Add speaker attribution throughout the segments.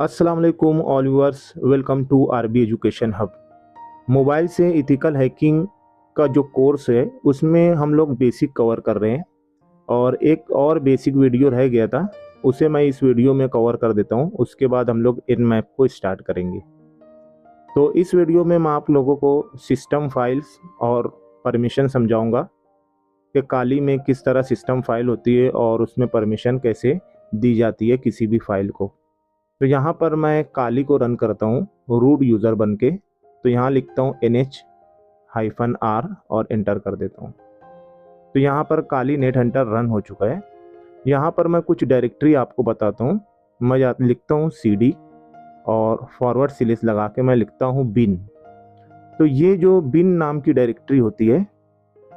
Speaker 1: अस्सलाम वालेकुम all viewers, welcome to RB education hub. Mobile से इथिकल हैकिंग का जो कोर्स है उसमें हम लोग बेसिक कवर कर रहे हैं और एक और बेसिक वीडियो रह गया था, उसे मैं इस वीडियो में कवर कर देता हूं। उसके बाद हम लोग इन मैप को स्टार्ट करेंगे। तो इस वीडियो में मैं आप लोगों को सिस्टम फाइल्स और परमिशन समझाऊंगा कि काली में किस तरह सिस्टम फाइल होती है और उसमें परमिशन कैसे दी जाती है किसी भी फाइल को। तो यहाँ पर मैं काली को रन करता हूँ रूट यूज़र बन के। तो यहाँ लिखता हूँ NH-R और एंटर कर देता हूँ। तो यहाँ पर काली नेट हंटर रन हो चुका है। यहाँ पर मैं कुछ डायरेक्टरी आपको बताता हूँ। मैं लिखता हूँ CD और फॉरवर्ड स्लैश लगा के मैं लिखता हूँ बिन। तो ये जो बिन नाम की डायरेक्टरी होती है,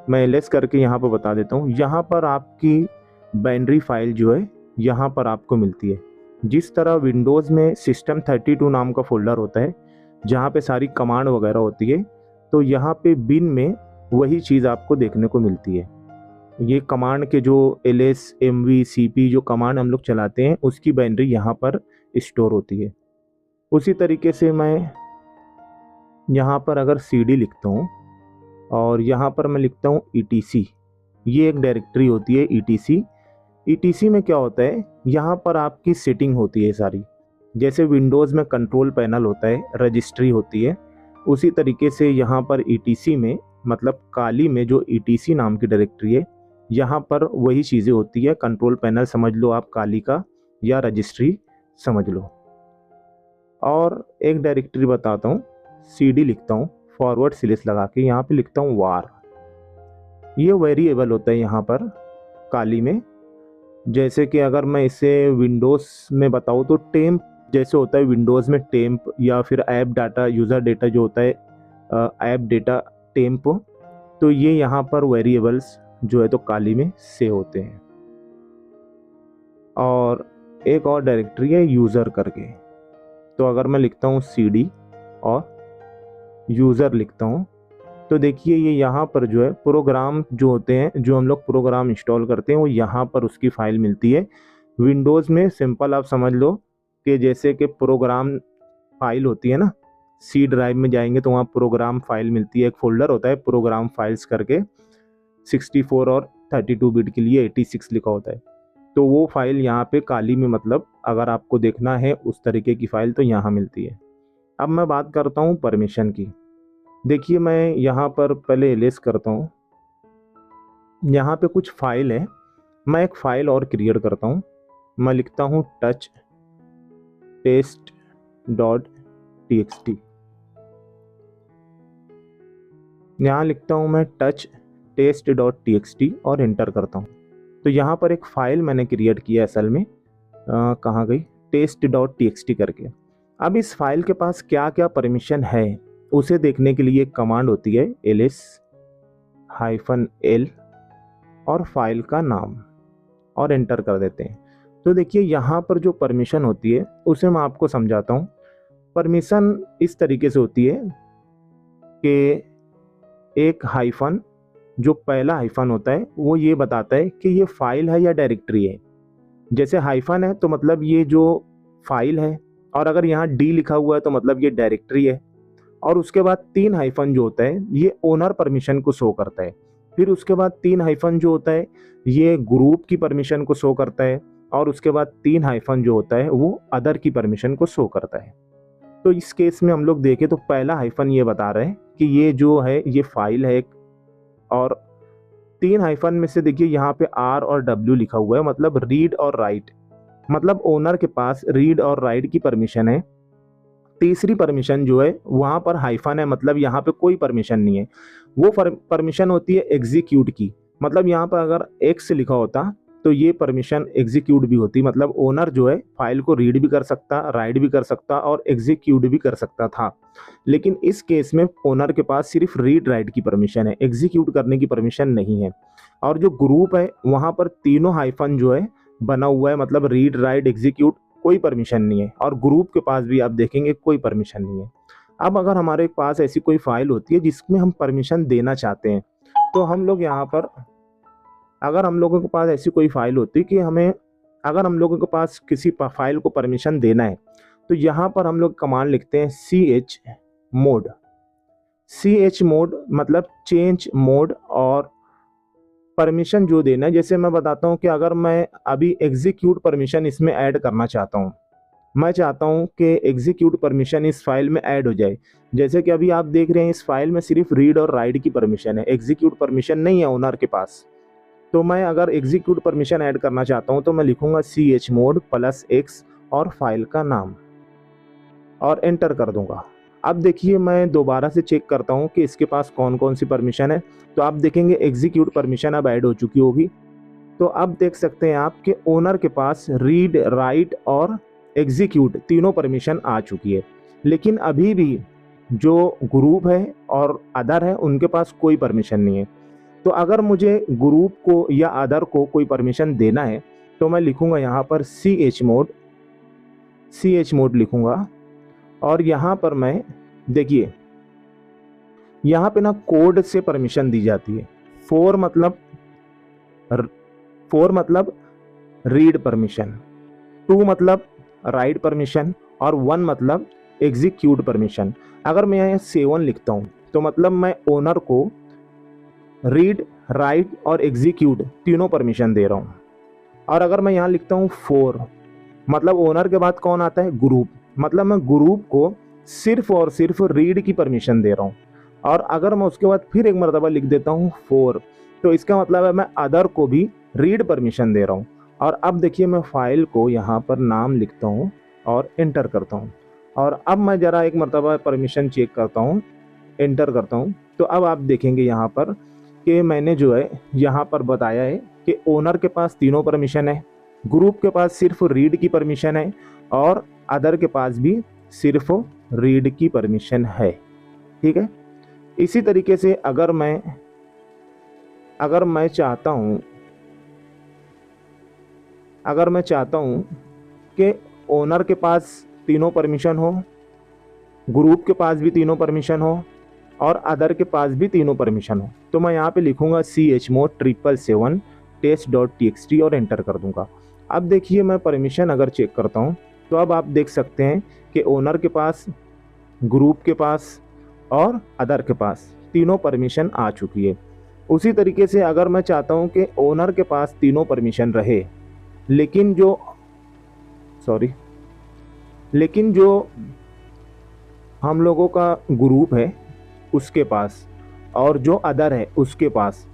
Speaker 1: मैं ls करके यहाँ पर बता देता हूँ। यहाँ पर आपकी बाइनरी फाइल जो है यहाँ पर आपको मिलती है। जिस तरह विंडोज़ में system32 नाम का फोल्डर होता है जहाँ पे सारी कमांड वगैरह होती है, तो यहाँ पे बिन में वही चीज़ आपको देखने को मिलती है। ये कमांड के जो ls, mv, cp जो कमांड हम लोग चलाते हैं उसकी बाइनरी यहाँ पर स्टोर होती है। उसी तरीके से मैं यहाँ पर अगर cd लिखता हूँ और यहाँ पर मैं लिखता हूँ etc, ये एक डायरेक्टरी होती है etc। ETC में क्या होता है, यहाँ पर आपकी सेटिंग होती है सारी। जैसे विंडोज़ में कंट्रोल पैनल होता है, रजिस्ट्री होती है, उसी तरीके से यहाँ पर ETC में मतलब काली में जो ETC नाम की डायरेक्टरी है यहाँ पर वही चीज़ें होती है। कंट्रोल पैनल समझ लो आप काली का, या रजिस्ट्री समझ लो। और एक डायरेक्टरी बताता हूँ, CD लिखता हूँ फॉरवर्ड स्लैश लगा के, यहाँ पे लिखता हूँ वार। ये वेरिएबल होता है यहाँ पर काली में। जैसे कि अगर मैं इसे विंडोज़ में बताऊँ तो टेम्प जैसे होता है विंडोज़ में टेम्प, या फिर ऐप डाटा, यूज़र डेटा जो होता है ऐप डेटा टेम्प, तो ये यहाँ पर वेरिएबल्स जो है तो काली में से होते हैं। और एक और डायरेक्टरी है यूज़र करके। तो अगर मैं लिखता हूँ CD और यूज़र लिखता हूँ तो देखिए ये यहाँ पर जो है प्रोग्राम जो होते हैं, जो हम लोग प्रोग्राम इंस्टॉल करते हैं, वो यहाँ पर उसकी फ़ाइल मिलती है। विंडोज़ में सिंपल आप समझ लो कि जैसे कि प्रोग्राम फाइल होती है ना, C ड्राइव में जाएंगे तो वहाँ प्रोग्राम फाइल मिलती है। एक फ़ोल्डर होता है प्रोग्राम फाइल्स करके, 64 और 32 बिट के लिए 86 लिखा होता है। तो वो फाइल यहाँ पे काली में, मतलब अगर आपको देखना है उस तरीके की फ़ाइल तो यहाँ मिलती है। अब मैं बात करता हूँ परमिशन की। देखिए मैं यहाँ पर पहले ls करता हूँ, यहाँ पे कुछ फाइल है, मैं एक फ़ाइल और क्रिएट करता हूँ। मैं लिखता हूँ touch test.txt, यहाँ लिखता हूँ मैं touch test.txt और एंटर करता हूँ। तो यहाँ पर एक फ़ाइल मैंने क्रिएट किया असल में, कहाँ गई, test.txt करके। अब इस फाइल के पास क्या क्या परमिशन है उसे देखने के लिए एक कमांड होती है ls-l और फाइल का नाम, और एंटर कर देते हैं। तो देखिए यहाँ पर जो परमिशन होती है उसे मैं आपको समझाता हूँ। परमिशन इस तरीके से होती है कि एक हाइफन, जो पहला हाइफन होता है वो ये बताता है कि ये फाइल है या डायरेक्टरी है। जैसे हाइफन है तो मतलब ये जो फाइल है, और अगर यहाँ D लिखा हुआ है तो मतलब ये डायरेक्टरी है। और उसके बाद 3 हाइफन जो होता है ये ओनर परमिशन को शो करता है। फिर उसके बाद 3 हाइफन जो होता है ये ग्रुप की परमिशन को शो करता है। और उसके बाद 3 हाइफन जो होता है वो अदर की परमिशन को शो करता है। तो इस केस में हम लोग देखें तो पहला हाइफन ये बता रहे हैं कि ये जो है ये फाइल है एक, और 3 हाइफन में से देखिए यहाँ पे R और W लिखा हुआ है, मतलब रीड और राइट, मतलब ओनर के पास रीड और राइट की परमिशन है। तीसरी परमिशन जो है वहाँ पर हाइफन है, मतलब यहाँ पे कोई परमिशन नहीं है। वो परमिशन होती है एग्जीक्यूट की, मतलब यहाँ पर अगर X लिखा होता तो ये परमिशन एग्जीक्यूट भी होती, मतलब ओनर जो है फाइल को रीड भी कर सकता, राइट भी कर सकता और एग्जीक्यूट भी कर सकता था। लेकिन इस केस में ओनर के पास सिर्फ रीड राइट की परमिशन है, एग्जीक्यूट करने की परमिशन नहीं है। और जो ग्रुप है वहाँ पर तीनों हाइफन जो है बना हुआ है, मतलब रीड राइट एग्जीक्यूट, कोई परमिशन नहीं है। और ग्रुप के पास भी आप देखेंगे कोई परमिशन नहीं है। अब अगर हमारे पास ऐसी कोई फाइल होती है जिसमें हम परमिशन देना चाहते हैं, तो हम लोग यहाँ पर, अगर हम लोगों के पास ऐसी कोई फाइल होती है कि हमें, अगर हम लोगों के पास किसी फाइल को परमिशन देना है, तो यहाँ पर हम लोग कमांड लिखते हैं ch मोड। ch मोड मतलब चेंज मोड और परमिशन जो देना है। जैसे मैं बताता हूँ कि अगर मैं अभी एग्जीक्यूट परमिशन इसमें ऐड करना चाहता हूँ, मैं चाहता हूँ कि एग्जीक्यूट परमिशन इस फाइल में ऐड हो जाए। जैसे कि अभी आप देख रहे हैं इस फाइल में सिर्फ रीड और राइट की परमिशन है, एग्जीक्यूट परमिशन नहीं है ओनर के पास। तो मैं अगर एग्जीक्यूट परमिशन ऐड करना चाहता हूँ तो मैं लिखूंगा ch मोड +x और फाइल का नाम और एंटर कर दूंगा। अब देखिए मैं दोबारा से चेक करता हूँ कि इसके पास कौन कौन सी परमिशन है। तो आप देखेंगे एग्जीक्यूट परमिशन अब ऐड हो चुकी होगी। तो अब देख सकते हैं आप कि ओनर के पास रीड, राइट और एग्जीक्यूट तीनों परमिशन आ चुकी है, लेकिन अभी भी जो ग्रुप है और अदर है उनके पास कोई परमिशन नहीं है। तो अगर मुझे ग्रुप को या अदर को कोई परमिशन देना है तो मैं लिखूंगा यहाँ पर ch मोड लिखूंगा और यहाँ पर मैं देखिए यहाँ पे ना कोड से परमिशन दी जाती है। 4 मतलब रीड परमिशन, 2 मतलब राइट परमिशन और 1 मतलब एग्जीक्यूट परमिशन। अगर मैं यहाँ 7 लिखता हूँ तो मतलब मैं ओनर को रीड, राइट और एग्जीक्यूट तीनों परमिशन दे रहा हूँ। और अगर मैं यहाँ लिखता हूँ 4 मतलब ओनर के बाद कौन आता है, ग्रुप, मतलब मैं ग्रुप को सिर्फ और सिर्फ रीड की परमिशन दे रहा हूँ। और अगर मैं उसके बाद फिर एक मरतबा लिख देता हूँ 4 तो इसका मतलब है मैं अदर को भी रीड परमिशन दे रहा हूँ। और अब देखिए मैं फाइल को यहाँ पर नाम लिखता हूँ और एंटर करता हूँ। और अब मैं ज़रा एक मरतबा परमिशन चेक करता हूँ, एंटर करता हूँ। तो अब आप देखेंगे यहाँ पर कि मैंने जो है यहाँ पर बताया है कि ओनर के पास तीनों परमिशन है, ग्रुप के पास सिर्फ रीड की परमिशन है और अदर के पास भी सिर्फ रीड की परमिशन है। ठीक है। इसी तरीके से अगर मैं चाहता हूँ कि ओनर के पास तीनों परमिशन हो, ग्रुप के पास भी तीनों परमिशन हो और अदर के पास भी तीनों परमिशन हो, तो मैं यहाँ पे लिखूंगा ch मोड 777 test.txt और एंटर कर दूंगा। अब देखिए मैं परमिशन अगर चेक करता हूँ तो अब आप देख सकते हैं कि ओनर के पास, ग्रुप के पास और अदर के पास तीनों परमिशन आ चुकी है। उसी तरीके से अगर मैं चाहता हूं कि ओनर के पास तीनों परमिशन रहे लेकिन जो हम लोगों का ग्रुप है उसके पास और जो अदर है उसके पास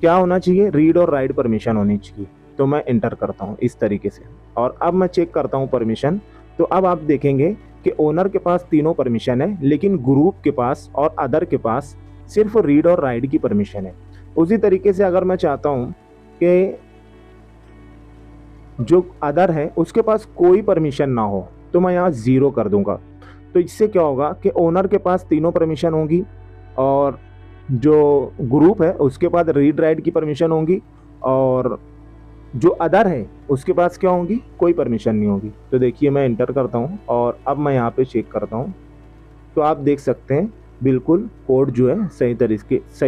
Speaker 1: क्या होना चाहिए, रीड और राइट परमिशन होनी चाहिए। तो मैं एंटर करता हूं इस तरीके से और अब मैं चेक करता हूं परमिशन। तो अब आप देखेंगे कि ओनर के पास तीनों परमिशन है लेकिन ग्रुप के पास और अदर के पास सिर्फ रीड और राइट की परमिशन है। उसी तरीके से अगर मैं चाहता हूं कि जो अदर है उसके पास कोई परमिशन ना हो तो मैं यहाँ 0 कर दूंगा। तो इससे क्या होगा कि ओनर के पास तीनों परमिशन होंगी और जो ग्रुप है उसके पास रीड राइट की परमिशन होंगी और जो अदर है उसके पास क्या होंगी, कोई परमिशन नहीं होगी। तो देखिए मैं एंटर करता हूँ और अब मैं यहाँ पे चेक करता हूँ तो आप देख सकते हैं बिल्कुल कोड जो है सही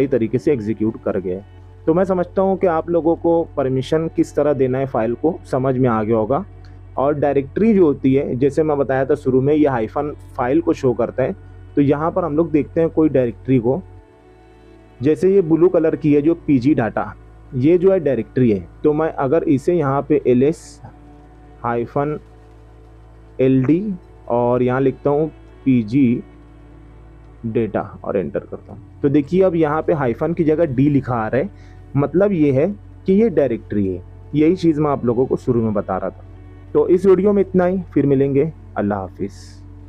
Speaker 1: तरीके से एग्जीक्यूट कर गया है। तो मैं समझता हूँ कि आप लोगों को परमिशन किस तरह देना है फाइल को समझ में आ गया होगा। और डायरेक्टरी जो होती है, जैसे मैं बताया था शुरू में, ये हाइफन फाइल को शो करता है। तो यहाँ पर हम लोग देखते हैं कोई डायरेक्टरी को, जैसे ये ब्लू कलर की है जो pg डाटा, ये जो है डायरेक्टरी है। तो मैं अगर इसे यहाँ पे ls-ld और यहाँ लिखता हूँ pg डेटा और एंटर करता हूँ तो देखिए अब यहाँ पे हाइफन की जगह d लिखा आ रहा है, मतलब ये है कि ये डायरेक्टरी है। यही चीज़ मैं आप लोगों को शुरू में बता रहा था। तो इस वीडियो में इतना ही, फिर मिलेंगे। अल्लाह हाफिज़।